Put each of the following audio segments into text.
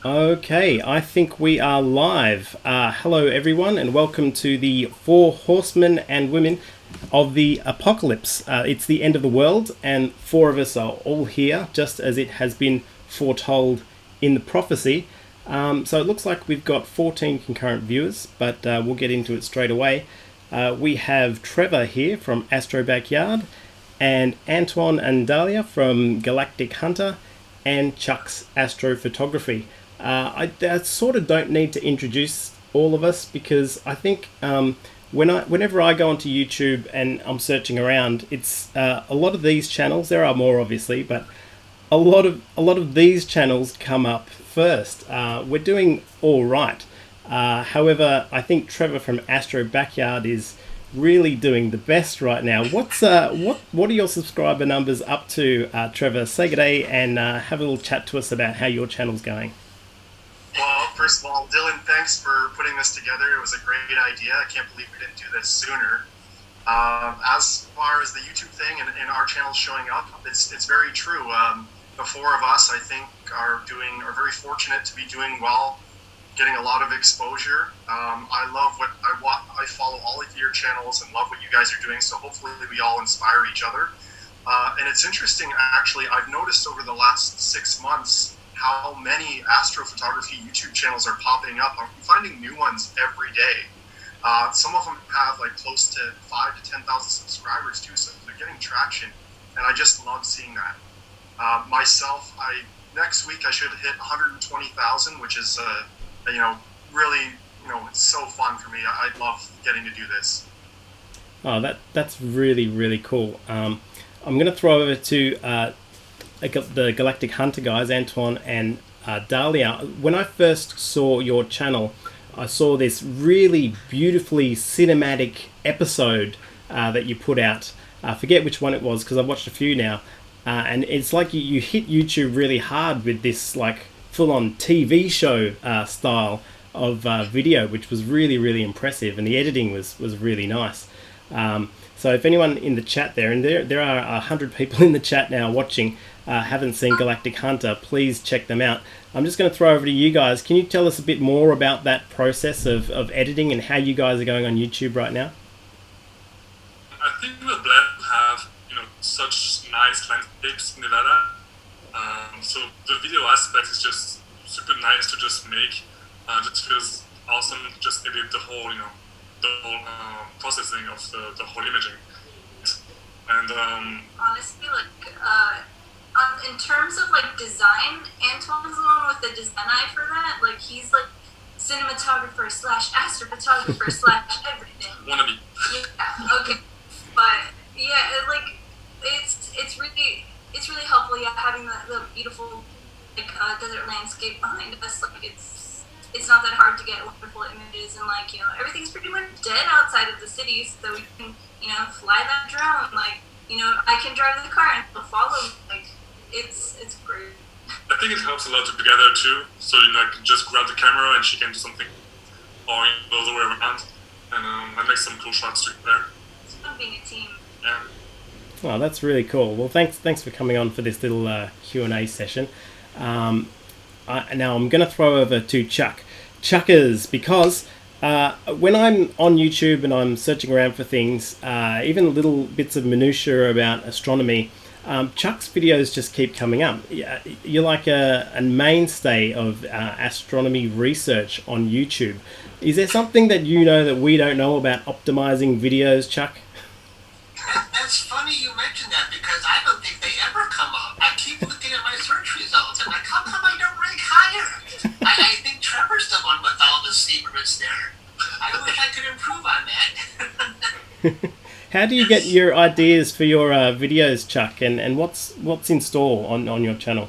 Okay, I think we are live. Hello, everyone, and welcome to the four horsemen and women of the apocalypse. It's the end of the world, and four of us are all here, just as it has been foretold in the prophecy. So it looks like we've got 14 concurrent viewers, but we'll get into it straight away. We have Trevor here from Astrobackyard, and Antoine and Dahlia from Galactic Hunter, and Chuck's Astrophotography. I sort of don't need to introduce all of us because I think whenever I go onto YouTube and I'm searching around, it's a lot of these channels. There are more obviously, but a lot of these channels come up first. We're doing all right. However, I think Trevor from Astro Backyard is really doing the best right now. What are your subscriber numbers up to, Trevor? Say good day and have a little chat to us about how your channel's going. Well, first of all, Dylan, thanks for putting this together. It was a great idea. I can't believe we didn't do this sooner. As far as the YouTube thing and our channel showing up, it's very true. The four of us, I think, are very fortunate to be doing well, getting a lot of exposure. I love I follow all of your channels and love what you guys are doing. So hopefully we all inspire each other. And it's interesting, actually. I've noticed over the last 6 months how many astrophotography YouTube channels are popping up. I'm finding new ones every day. Some of them have like close to 5 to 10,000 subscribers too, so they're getting traction, and I just love seeing that. Myself, next week I should hit 120,000, which is really, it's so fun for me. I love getting to do this. Oh, that's really, really cool. I'm going to throw over to the Galactic Hunter guys, Antoine and Dahlia. When I first saw your channel, I saw this really beautifully cinematic episode that you put out. I forget which one it was because I've watched a few now. And it's like you hit YouTube really hard with this like full-on TV show style of video, which was really, really impressive. And the editing was really nice. So if anyone in the chat there, and there are 100 people in the chat now watching, haven't seen Galactic Hunter, please check them out. I'm just going to throw over to you guys. Can you tell us a bit more about that process of editing and how you guys are going on YouTube right now? I think we're blessed to have such nice landscapes in Nevada. So the video aspect is just super nice to just make. Just feels awesome to just edit the whole processing of the whole imaging. And honestly, in terms of like design, Antoine's the one with the design eye for that. Like he's like cinematographer / astrophotographer / everything. Wannabe. Yeah. Okay. But yeah, it's really helpful. Yeah, having the beautiful desert landscape behind us. Like it's not that hard to get wonderful images, and everything's pretty much dead outside of the city, so we can fly that drone. I can drive the car and it'll follow. It's great. I think it helps a lot to be together too. So I can just grab the camera and she can do something, or the other way around, and I make some cool shots together. It's fun being a team. Yeah. Oh, that's really cool. Well, thanks for coming on for this little Q&A session. Now I'm going to throw over to Chuckers, because when I'm on YouTube and I'm searching around for things, even little bits of minutiae about astronomy, Chuck's videos just keep coming up. You're like a mainstay of astronomy research on YouTube. Is there something that that we don't know about optimizing videos, Chuck? That's funny you mentioned that, because I don't think they ever come up. I keep looking at my search results and how come I don't rank higher? I think Trevor's the one with all the secrets there. I wish I could improve on that. How do you get your ideas for your videos, Chuck, and what's in store on your channel?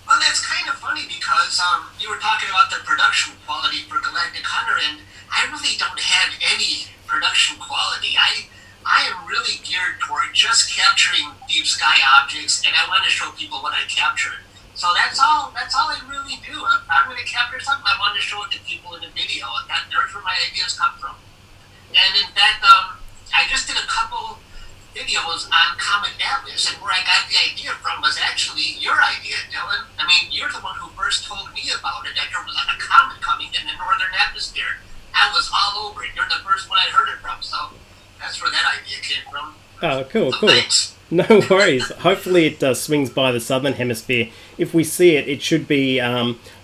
Well, that's kind of funny because you were talking about the production quality for Galactic Hunter, and I really don't have any production quality. I am really geared toward just capturing deep sky objects, and I want to show people what I captured. So that's all I really do. If I'm going to capture something, I want to show it to people in a video, and there's where my ideas come from. And in fact, I just did a couple videos on Comet Atlas, and where I got the idea from was actually your idea, Dylan. I mean, you're the one who first told me about Oh, cool, So cool. thanks. No worries. Hopefully it swings by the southern hemisphere. If we see it, it should be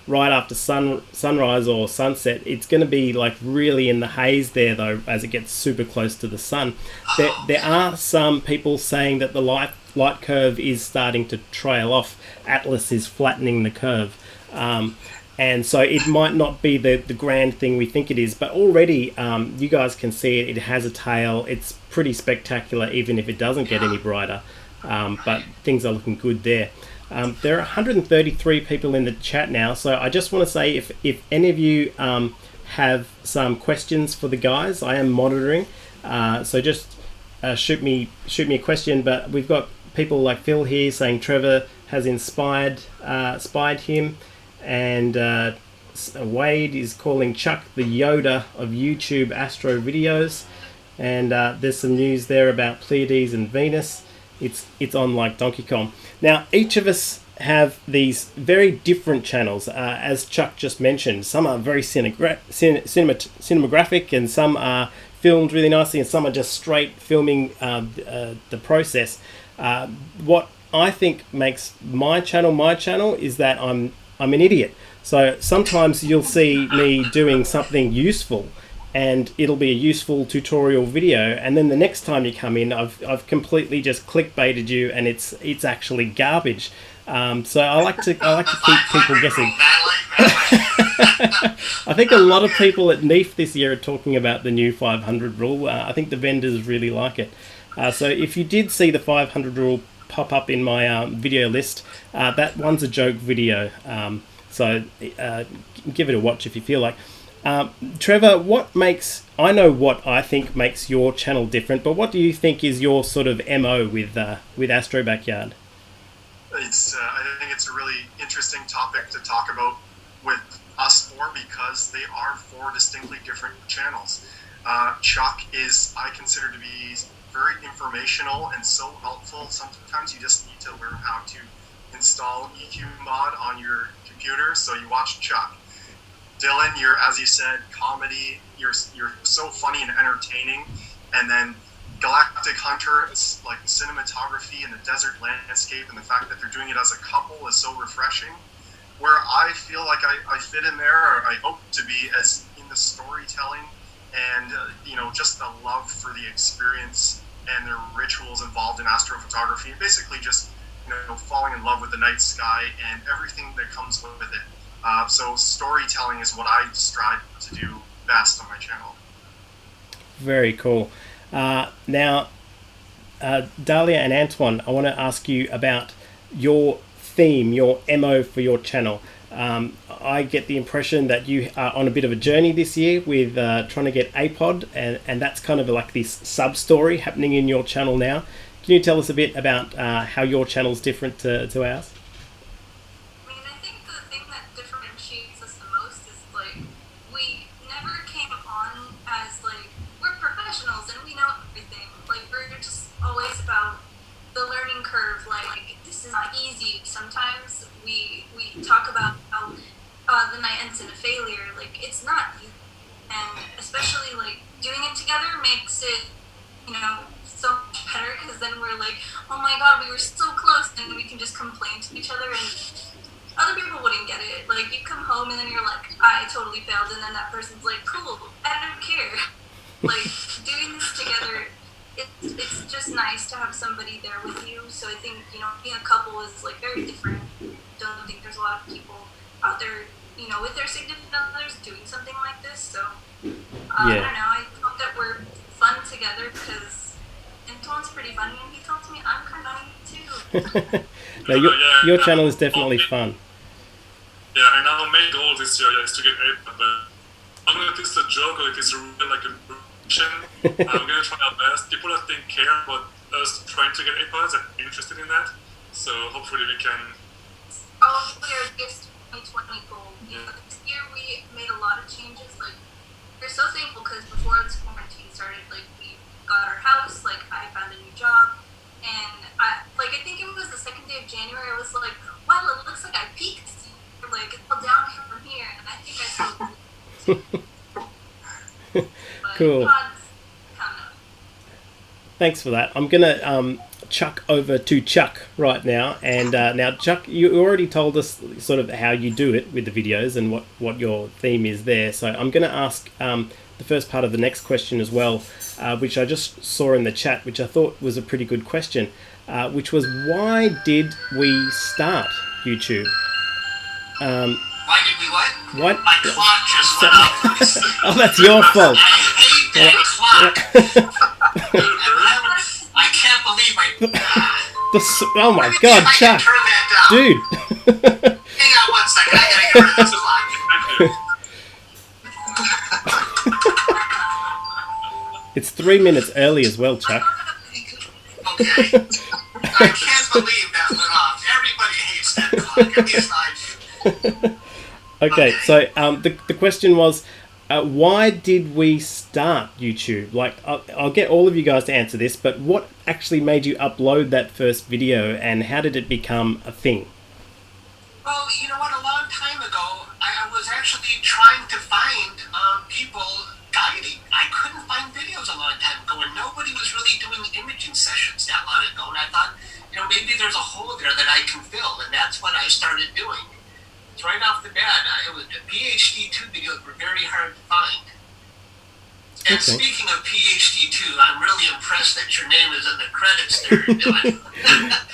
right after sunrise or sunset. It's going to be like really in the haze there, though, as it gets super close to the sun. There are some people saying that the light curve is starting to trail off. Atlas is flattening the curve. And so it might not be the grand thing we think it is, but already you guys can see it. It has a tail. It's pretty spectacular, even if it doesn't get any brighter. But things are looking good there. There are 133 people in the chat now, so I just want to say if any of you have some questions for the guys, I am monitoring. So just shoot me a question. But we've got people like Phil here saying Trevor has inspired him. And Wade is calling Chuck the Yoda of YouTube astro videos, and there's some news there about Pleiades and Venus. It's on like Donkey Kong. Now each of us have these very different channels, as Chuck just mentioned. Some are very cinematographic, and some are filmed really nicely, and some are just straight filming the process. What I think makes my channel is that I'm an idiot. So sometimes you'll see me doing something useful and it'll be a useful tutorial video, and then the next time you come in I've completely just clickbaited you and it's actually garbage. So I like to keep people guessing. I think a lot of people at NEAF this year are talking about the new 500 rule. I think the vendors really like it. So if you did see the 500 rule pop up in my video list, that one's a joke video, so give it a watch if you feel like. Trevor, I know what I think makes your channel different, but what do you think is your sort of MO with Astrobackyard? I think it's a really interesting topic to talk about with us four, because they are four distinctly different channels. Chuck is, I consider to be very informational and so helpful. Sometimes you just need to learn how to install EQ mod on your computer, so you watch Chuck. Dylan, you're, as you said, comedy. You're so funny and entertaining. And then Galactic Hunter, it's like cinematography in the desert landscape, and the fact that they're doing it as a couple is so refreshing. Where I feel like I fit in there, or I hope to be, as in the storytelling and just the love for the experience and the rituals involved in astrophotography. Basically just falling in love with the night sky and everything that comes with it. So storytelling is what I strive to do best on my channel. Very cool. Now, Dahlia and Antoine, I want to ask you about your theme, your MO for your channel. I get the impression that you are on a bit of a journey this year with trying to get APOD, and that's kind of like this sub-story happening in your channel now. Can you tell us a bit about how your channel's different to ours? I mean, I think the thing that differentiates us the most is, like, we never came on as, like, we're professionals and we know everything. Like, we're just always about the learning curve. Like, this is not easy. Sometimes we talk about how the night ends in a failure. Like, it's not easy. And especially, like, doing it together makes it, so much better, because then we're like, oh my god, we were so close, and we can just complain to each other, and other people wouldn't get it. Like, you come home and then you're like, I totally failed, and then that person's like, cool, I don't care. Like, doing this together, it's just nice to have somebody there with you. So I think, being a couple is, like, very different. Don't think there's a lot of people out there, with their significant others doing something like this. So, I don't know, I thought that we're fun together, because Antoine's pretty funny, and he tells me I'm kind of funny too. No, your channel is definitely fun. Yeah, and our main goal this year is to get 8, but I don't know if it's a joke or if it's really like a mission. I'm gonna try our best. People I think care about us trying to get 8 pods and interested in that. So hopefully we can. Hopefully our this 2020 goal. This year we made a lot of changes. Like, we're so thankful, because before this quarantine started, like, we got our house, like, I found a new job, and I think it was the second day of January, I was like, wow, it looks like I peaked, like, it's all downhill from here, and I think I still Cool. Thanks for that. I'm gonna chuck over to Chuck right now, and now Chuck, you already told us sort of how you do it with the videos and what your theme is there. So I'm gonna ask the first part of the next question as well, which I just saw in the chat, which I thought was a pretty good question, which was, why did we start YouTube? Why did we what? What? My clock just went off. Oh, that's your fault. I hate that clock. I can't believe Oh my God, Chuck, turn that down. dude. Hang on one second. I gotta get rid of this clock. It's 3 minutes early as well, Chuck. Okay. I can't believe that went off. Everybody hates that clock. At least I do. Okay, so the question was, why did we start YouTube? Like, I'll get all of you guys to answer this, but what actually made you upload that first video, and how did it become a thing? Well, you know what? A long time ago, I was actually trying to find people guiding. I couldn't find videos a long time ago, and nobody was really doing imaging sessions that long ago. And I thought, maybe there's a hole there that I can fill, and that's what I started doing. It's right off the bat. It was PhD 2 videos were very hard to find. And Okay. speaking of PhD 2, I'm really impressed that your name is in the credits there, Dylan.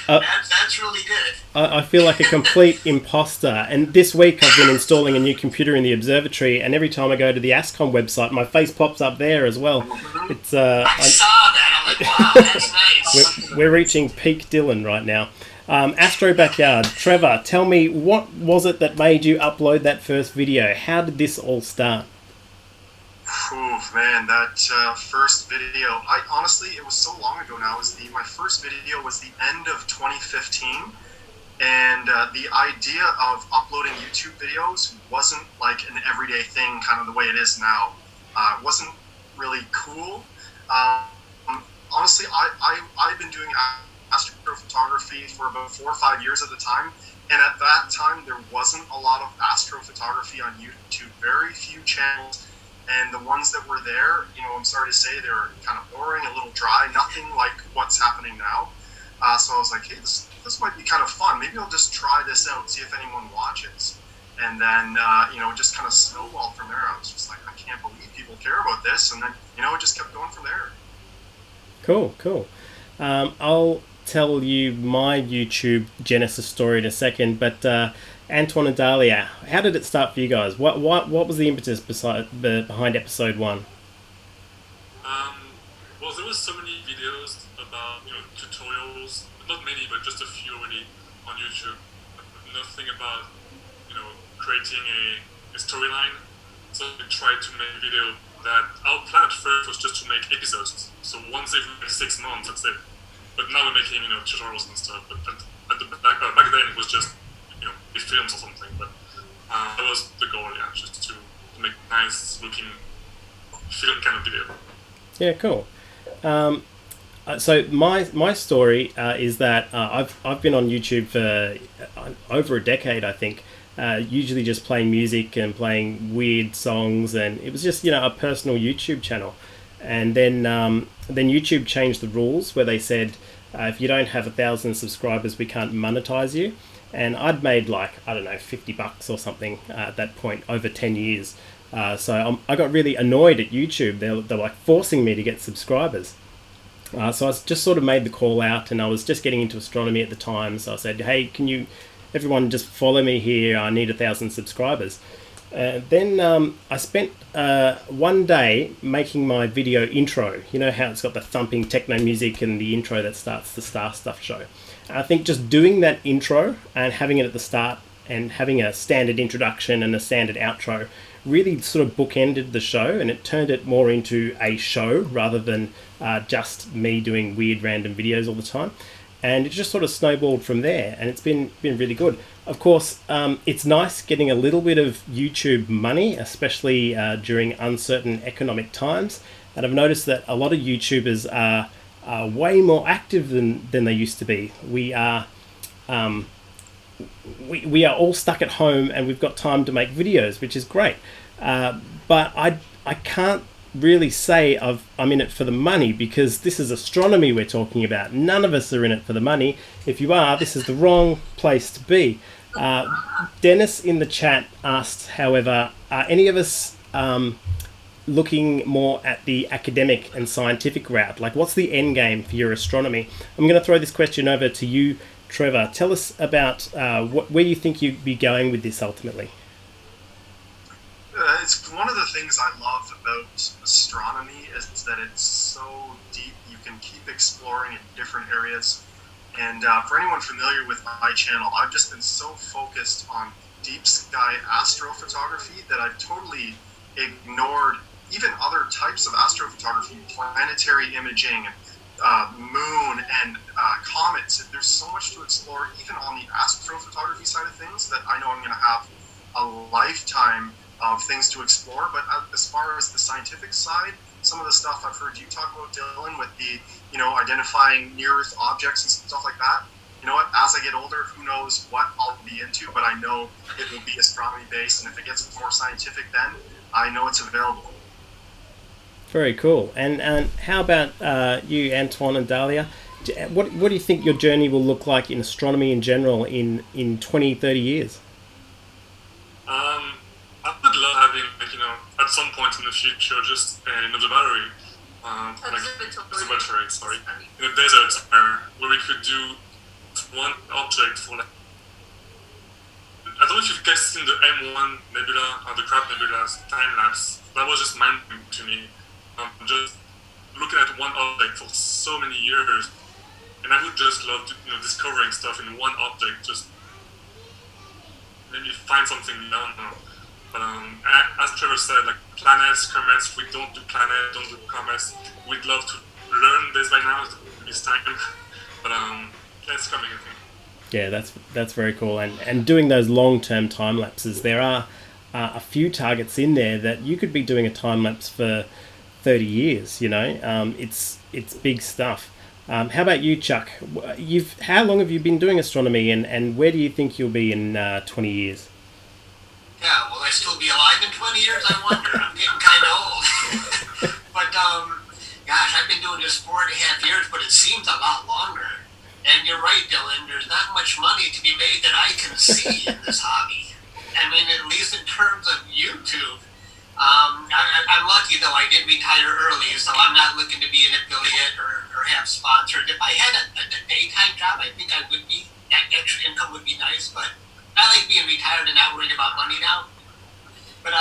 That's really good. I feel like a complete imposter, and this week I've been installing a new computer in the Observatory, and every time I go to the ASCOM website, my face pops up there as well. It's I saw that. I'm like, wow, that's nice. we're reaching peak Dylan right now. Astrobackyard, Trevor, tell me, what was it that made you upload that first video? How did this all start? Oof, man, that first video. Honestly, it was so long ago now. My first video was the end of 2015, and the idea of uploading YouTube videos wasn't like an everyday thing, kind of the way it is now. It wasn't really cool. Honestly, I've been doing astrophotography for about 4 or 5 years at the time, and at that time there wasn't a lot of astrophotography on YouTube. Very few channels. And the ones that were there, I'm sorry to say, they were kind of boring, a little dry, nothing like what's happening now. So I was like, hey, this might be kind of fun. Maybe I'll just try this out, see if anyone watches. And then, just kind of snowballed from there. I was just like, I can't believe people care about this. And then, it just kept going from there. Cool. I'll tell you my YouTube genesis story in a second, but Antoine and Dahlia, how did it start for you guys? What was the impetus behind episode 1? Well, there was so many videos about tutorials, not many, but just a few already on YouTube. Nothing about creating a storyline. So we tried to make a video that our plan at first was just to make episodes. So once every 6 months, that's it. But now we're making tutorials and stuff. But at the back then it was just films or something. But that was the goal, just to make nice looking film kind of video. Yeah, cool. So my story is that I've been on YouTube for over a decade, I think. Usually just playing music and playing weird songs, and it was just a personal YouTube channel. And then YouTube changed the rules where they said if you don't have 1,000 subscribers, we can't monetize you. And I'd made $50 or something at that point over 10 years. So I got really annoyed at YouTube. They're like forcing me to get subscribers. So I just sort of made the call out, and I was just getting into astronomy at the time. So I said, hey, can everyone just follow me here? I need 1,000 subscribers. Then I spent one day making my video intro. You know how it's got the thumping techno music and the intro that starts the Star Stuff show. And I think just doing that intro and having it at the start and having a standard introduction and a standard outro really sort of bookended the show, and it turned it more into a show rather than just me doing weird random videos all the time. And it just sort of snowballed from there, and it's been really good. Of course, it's nice getting a little bit of YouTube money, especially during uncertain economic times. And I've noticed that a lot of YouTubers are way more active than they used to be. We are we are all stuck at home, and we've got time to make videos, which is great. But I can't really say I'm in it for the money, because this is astronomy we're talking about. None of us are in it for the money. If you are, this is the wrong place to be. Dennis in the chat asked, however, are any of us looking more at the academic and scientific route? Like, what's the end game for your astronomy? I'm going to throw this question over to you, Trevor. Tell us about where you think you'd be going with this ultimately. It's one of the things I love about astronomy is that it's so deep. You can keep exploring in different areas. And for anyone familiar with my channel, I've just been so focused on deep sky astrophotography that I've totally ignored even other types of astrophotography, planetary imaging, moon and comets. There's so much to explore even on the astrophotography side of things that I know I'm going to have a lifetime of things to explore. But as far as the scientific side, some of the stuff I've heard you talk about, Dylan, with the, identifying near-Earth objects and stuff like that, you know what, as I get older, who knows what I'll be into, but I know it will be astronomy-based, and if it gets more scientific then, I know it's available. Very cool. And how about you, Antoine and Dahlia? What do you think your journey will look like in astronomy in general in 20, 30 years? I would love having, at some point in the future, just an observatory, observatory, in the desert, where we could do one object for, like, I don't know if you've guys seen the M1 nebula or the Crab Nebula's time lapse. That was just mind-blowing to me. Just looking at one object for so many years, and I would just love discovering stuff in one object. Just maybe find something new. I don't know. But as Trevor said, like planets, comets, we don't do planets, don't do comets. We'd love to learn this by now. It's time, but it's coming, I think. Yeah, that's very cool. And doing those long-term time lapses, there are a few targets in there that you could be doing a time lapse for 30 years. It's big stuff. How about you, Chuck? How long have you been doing astronomy, and where do you think you'll be in 20 years? Yeah, will I still be alive in 20 years, I wonder? I'm getting kind of old. But, gosh, I've been doing this 4.5 years, but it seems a lot longer. And you're right, Dylan, there's not much money to be made that I can see in this hobby. I mean, at least in terms of YouTube. I'm lucky, though, I did retire early, so I'm not looking to be an affiliate or have sponsors. If I had a daytime job, I think I would be. That extra income would be nice, but I like being retired and not worried about money now. But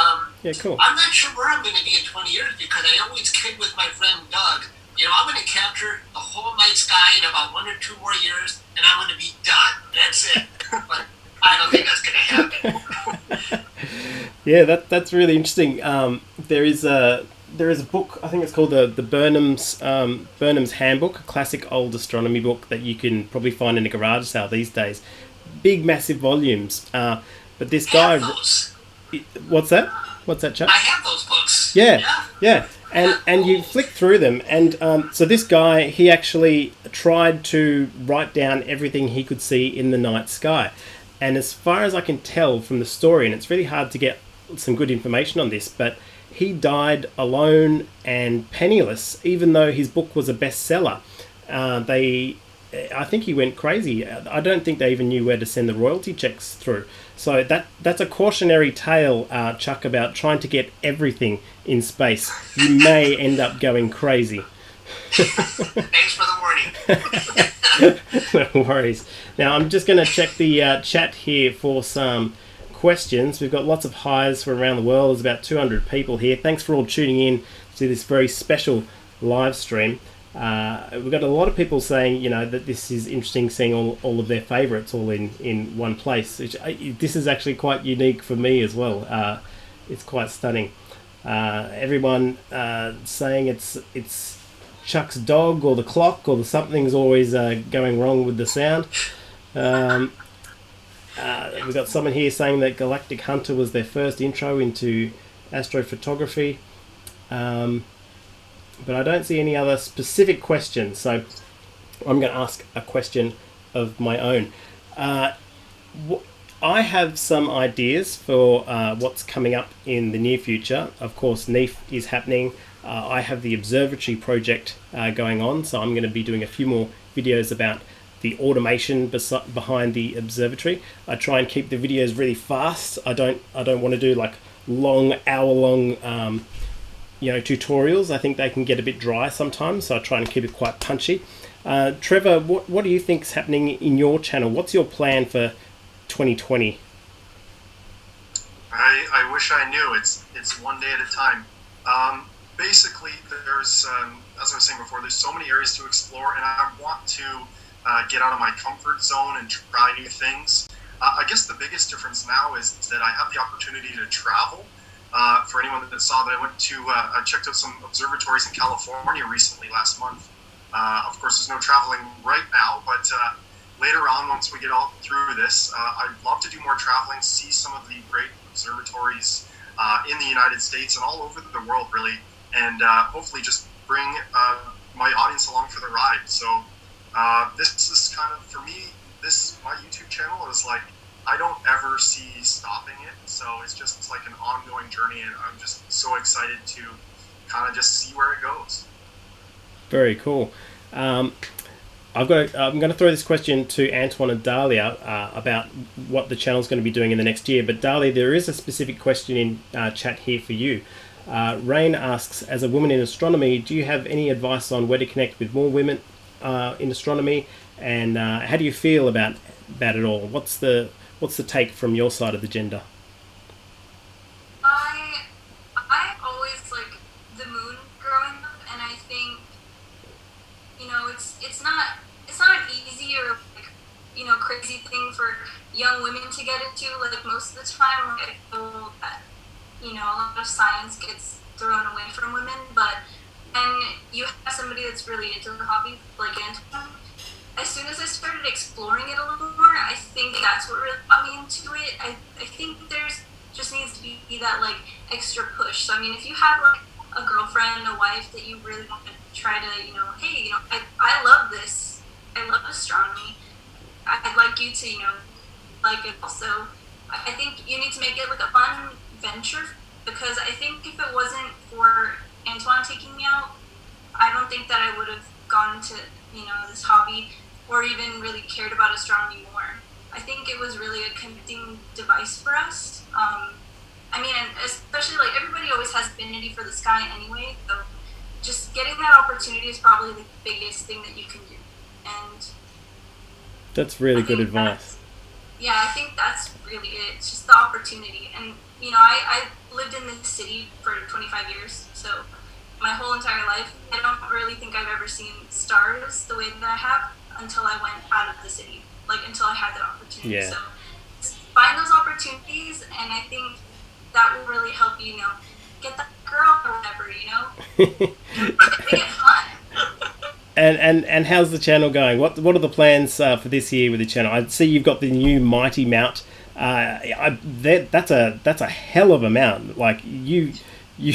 yeah, cool. I'm not sure where I'm going to be in 20 years because I always kid with my friend Doug. I'm going to capture the whole night sky in about 1 or 2 more years, and I'm going to be done. That's it. But I don't think that's going to happen. Yeah, that's really interesting. There is a book, I think it's called the Burnham's Handbook, a classic old astronomy book that you can probably find in a garage sale these days. Big, massive volumes. But this guy... What's that? What's that, Chuck? I have those books. Yeah. And you flick through them, and so this guy, he actually tried to write down everything he could see in the night sky. And as far as I can tell from the story, and it's really hard to get some good information on this, but he died alone and penniless, even though his book was a bestseller. I think he went crazy. I don't think they even knew where to send the royalty checks through. So that's a cautionary tale, Chuck, about trying to get everything in space. You may end up going crazy. Thanks for the warning. No worries. Now, I'm just going to check the chat here for some questions. We've got lots of highs from around the world. There's about 200 people here. Thanks for all tuning in to this very special live stream. We've got a lot of people saying, that this is interesting, seeing all of their favourites all in one place. This is actually quite unique for me as well. It's quite stunning. Everyone saying it's Chuck's dog or the clock or something's always going wrong with the sound. We've got someone here saying that Galactic Hunter was their first intro into astrophotography. But I don't see any other specific questions, so I'm going to ask a question of my own. I have some ideas for what's coming up in the near future. Of course, NEAF is happening. I have the Observatory project going on, so I'm going to be doing a few more videos about the automation behind the observatory. I try and keep the videos really fast. I don't want to do like long, hour-long tutorials. I think they can get a bit dry sometimes, so I try and keep it quite punchy. Trevor, what do you think's happening in your channel? What's your plan for 2020? I wish I knew. It's one day at a time. Basically, there's as I was saying before, there's so many areas to explore, and I want to get out of my comfort zone and try new things. I guess the biggest difference now is that I have the opportunity to travel. For anyone that saw that, I checked out some observatories in California recently last month. Of course, there's no traveling right now, but later on, once we get all through this, I'd love to do more traveling, see some of the great observatories in the United States and all over the world, really, and hopefully just bring my audience along for the ride. So this is kind of, for me, my YouTube channel is like, I don't ever see stopping it. So it's like an ongoing journey, and I'm just so excited to kind of just see where it goes. Very cool. I'm going to throw this question to Antoine and Dahlia about what the channel's going to be doing in the next year. But Dahlia, there is a specific question in chat here for you. Rain asks, as a woman in astronomy, do you have any advice on where to connect with more women in astronomy, and how do you feel about it all? What's the take from your side of the gender? I always like the moon growing up, and I think it's not an easy or like crazy thing for young women to get into. Like most of the time, like, I feel that a lot of science gets thrown away from women, but when you have somebody that's really into the hobby, like Antoine, as soon as I started exploring it a little more, I think that's what really got me into it. I think there's just needs to be that like extra push. So I mean, if you have like a girlfriend, a wife that you really want to try to, hey, I love this. I love astronomy. I'd like you to, like it also. I think you need to make it like a fun venture, because I think if it wasn't for Antoine taking me out, I don't think that I would have gone to, this hobby or even really cared about astronomy more. I think it was really a connecting device for us. I mean, and especially like everybody always has affinity for the sky anyway, so just getting that opportunity is probably the biggest thing that you can do. And that's really good advice. I think that's really it. It's just the opportunity. And, I lived in this city for 25 years, so my whole entire life, I don't really think I've ever seen stars the way that I have until I went out of the city, like until I had that opportunity. Yeah. So find those opportunities, and I think that will really help you, get that girl or whatever, Make it fun. And how's the channel going? What are the plans for this year with the channel? I see you've got the new Mighty mount. That's a hell of a mount. Like you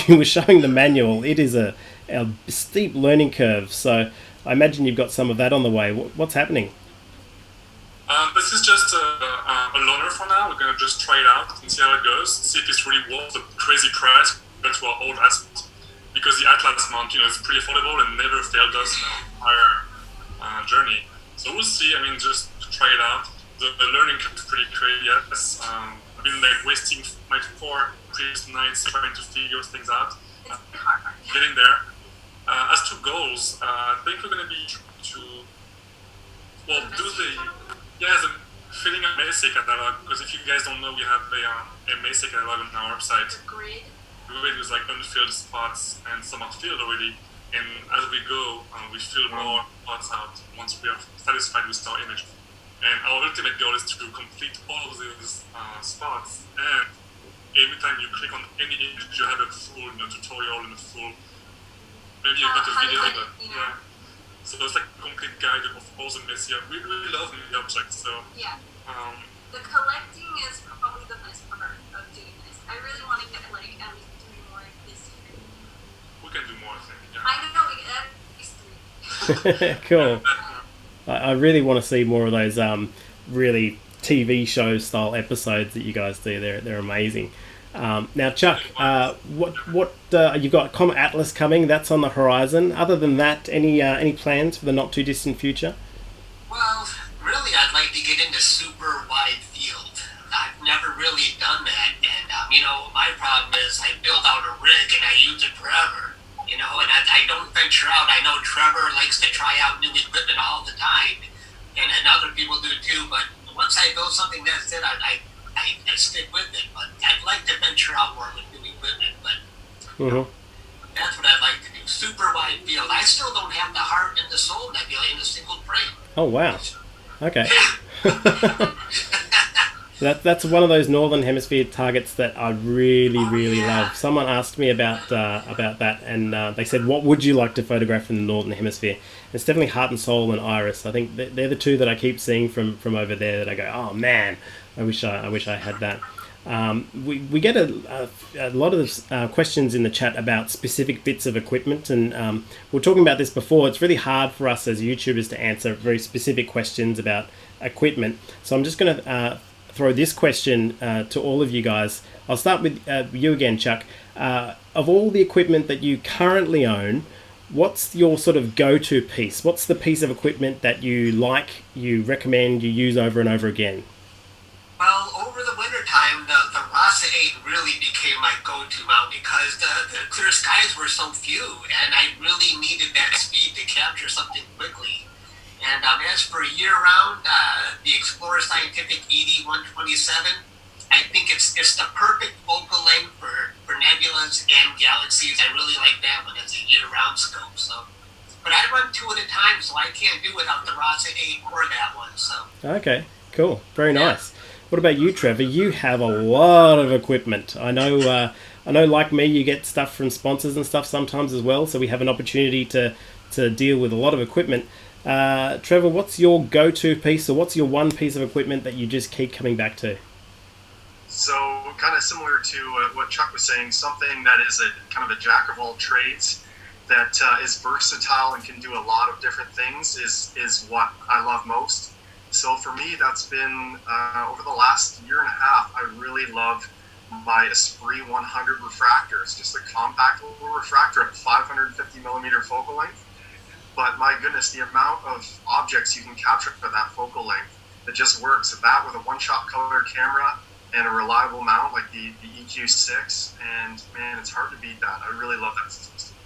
were showing the manual. It is a steep learning curve. So I imagine you've got some of that on the way. What's happening? This is just a loaner for now. We're gonna just try it out and see how it goes. See if it's really worth the crazy price compared to our old Atlas. Because the Atlas mount, is pretty affordable and never failed us in our entire journey. So we'll see. I mean, just try it out. The learning curve is pretty crazy. Yes. I've been wasting my 4 previous nights trying to figure things out. Getting there. As to goals, I think we're gonna be to do the filling a Mesa catalog, because if you guys don't know, we have a Mesa catalog on our website. Grid with like unfilled spots, and some are filled already. And as we go, we fill more spots out once we are satisfied with our image. And our ultimate goal is to complete all of these spots. And every time you click on any image, you have a full tutorial and a full, maybe not a video, but yeah. So it's like a complete guide of all the Messiah. We really love the objects, so yeah. The collecting is probably the best part of doing this. I really want to get like at least 3 more this year. We can do more, I think. Yeah. I know we can at least 3. Cool. I really want to see more of those really TV show style episodes that you guys do. They're amazing. Now, Chuck, what you've got Comet Atlas coming? That's on the horizon. Other than that, any plans for the not too distant future? Well, really, I'd like to get into super wide field. I've never really done that, and my problem is I build out a rig and I use it forever. And I don't venture out. I know Trevor likes to try out new equipment all the time, and other people do too. But once I build something, that's it. I stick with it. But I'd like to venture out more with new equipment. But that's what I'd like to do. Super wide field. I still don't have the heart and the soul nebula in a single frame. Oh wow. Okay. That's one of those northern hemisphere targets that I really love. Someone asked me about that, and they said, "What would you like to photograph in the northern hemisphere?" It's definitely heart and soul and iris. I think they're the two that I keep seeing from over there. That I go, "Oh man, I wish I had that." We get a lot of questions in the chat about specific bits of equipment, and we were talking about this before. It's really hard for us as YouTubers to answer very specific questions about equipment. So I'm just going to throw this question to all of you guys. I'll start with you again, Chuck. Of all the equipment that you currently own, what's your sort of go-to piece? What's the piece of equipment that you like, you recommend, you use over and over again? Well, over the winter time, the Rasa 8 really became my go-to mount because the clear skies were so few, and I really needed that speed to capture something quickly. And as for year-round, the Explorer Scientific ED-127, I think it's the perfect focal length for nebulas and galaxies. I really like that one as a year-round scope. So, but I run two at a time, so I can't do without the Rasa 8 or that one. So. Okay, cool, very nice. What about you, Trevor? You have a lot of equipment. I know, like me, you get stuff from sponsors and stuff sometimes as well. So we have an opportunity to deal with a lot of equipment. Trevor, what's your go-to piece, or what's your one piece of equipment that you just keep coming back to? So, kind of similar to what Chuck was saying, something that is a kind of a jack of all trades, that is versatile and can do a lot of different things is what I love most. So for me, that's been over the last year and a half. I really love my Esprit 100 refractor. It's just a compact little refractor at 550 millimeter focal length. But my goodness, the amount of objects you can capture at that focal length, it just works. That with a one-shot color camera and a reliable mount like the EQ6, and man, it's hard to beat that. I really love that system.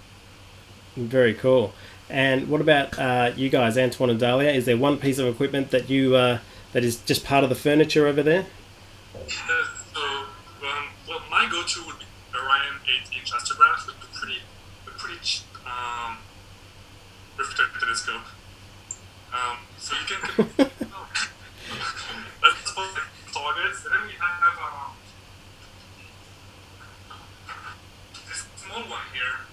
Very cool. And what about you guys, Antoine and Dahlia? Is there one piece of equipment that you that is just part of the furniture over there? Well, my go-to would be Orion 8-inch Astrograph with a pretty reflector telescope. So you can that's both targets. And then we have this small one here,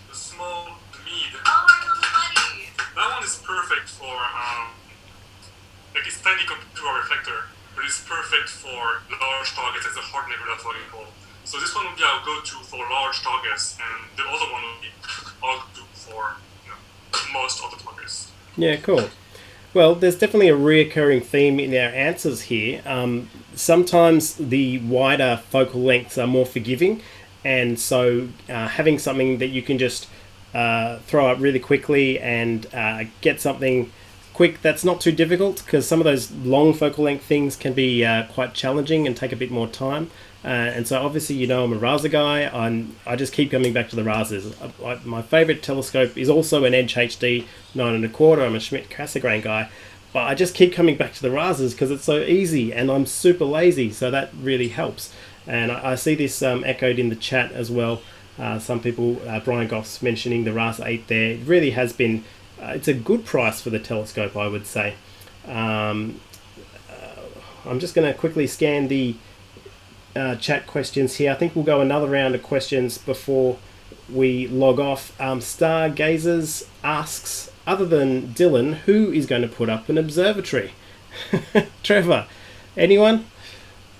the small Mead. Oh, I love Buddy. That one is perfect for like it's tiny compared to our reflector, but it's perfect for large targets as a hard nebula, for example. So this one would be our go-to for large targets, and the other one would be our go-to for most of the targets. Yeah, cool. Well, there's definitely a reoccurring theme in our answers here. Sometimes the wider focal lengths are more forgiving, and so having something that you can just throw up really quickly and get something quick that's not too difficult, because some of those long focal length things can be quite challenging and take a bit more time. And so obviously, I'm a Rasa guy. I just keep coming back to the Rasas. My favourite telescope is also an Edge HD 9 1/4. I'm a Schmidt Cassegrain guy, but I just keep coming back to the Rasas because it's so easy, and I'm super lazy, so that really helps. And I see this echoed in the chat as well. Some people, Brian Goff's mentioning the Rasa 8 there. It really has been, it's a good price for the telescope, I would say. I'm just going to quickly scan the chat questions here. I think we'll go another round of questions before we log off. Stargazers asks, other than Dylan, who is going to put up an observatory? Trevor, anyone?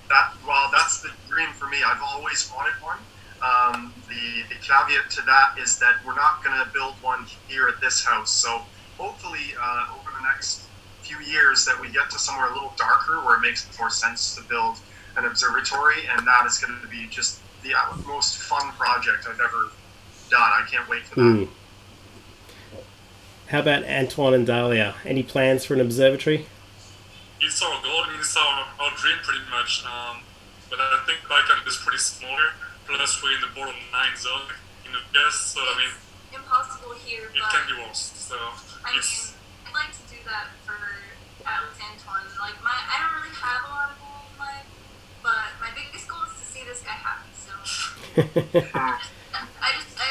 That's the dream for me. I've always wanted one. The caveat to that is that we're not going to build one here at this house. So hopefully over the next few years that we get to somewhere a little darker where it makes more sense to build an observatory, and that is going to be just the most fun project I've ever done. I can't wait for that. How about Antoine and Dahlia? Any plans for an observatory? It's our goal. I mean, it's our dream pretty much. But I think Backyard is pretty smaller. Plus, we're in the bottom 9 zone in the US. So I mean, impossible here. It can be worse. So I mean, I'd like to do that for at least Antoine. Like I don't really have a lot of goals in life, but my biggest goal is to see this guy happy. So I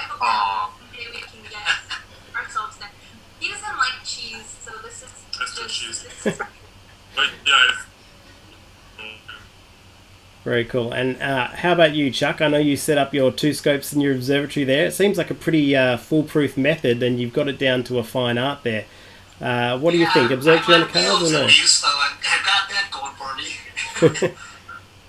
hope that one day we can get ourselves there. He doesn't like cheese, so this is cheese. But yeah. Very cool. And how about you, Chuck? I know you set up your 2 scopes in your observatory there. It seems like a pretty foolproof method, and you've got it down to a fine art there. What do you think? Observatory on the cards or no? So I've got that going for me.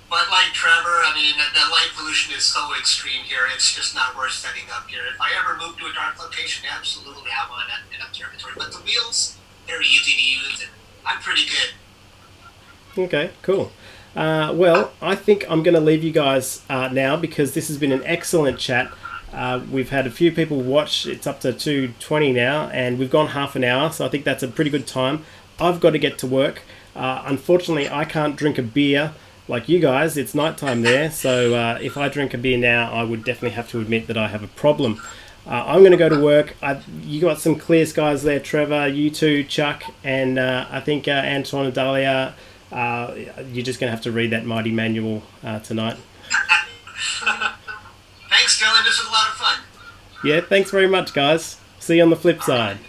But like Trevor, I mean, the light pollution is so extreme here, it's just not worth setting up here. If I ever move to a dark location, absolutely I want an observatory. But the wheels, they're easy to use, and I'm pretty good. Okay, cool. Well, I think I'm going to leave you guys now because this has been an excellent chat. We've had a few people watch. It's up to 2:20 now, and we've gone half an hour, so I think that's a pretty good time. I've got to get to work. Unfortunately, I can't drink a beer like you guys. It's nighttime there, so if I drink a beer now, I would definitely have to admit that I have a problem. I'm going to go to work. You got some clear skies there, Trevor, you too, Chuck, and I think Antoine and Dahlia, you're just going to have to read that mighty manual tonight. Thanks, Dylan. This was a lot of fun. Yeah, thanks very much, guys. See you on the flip side.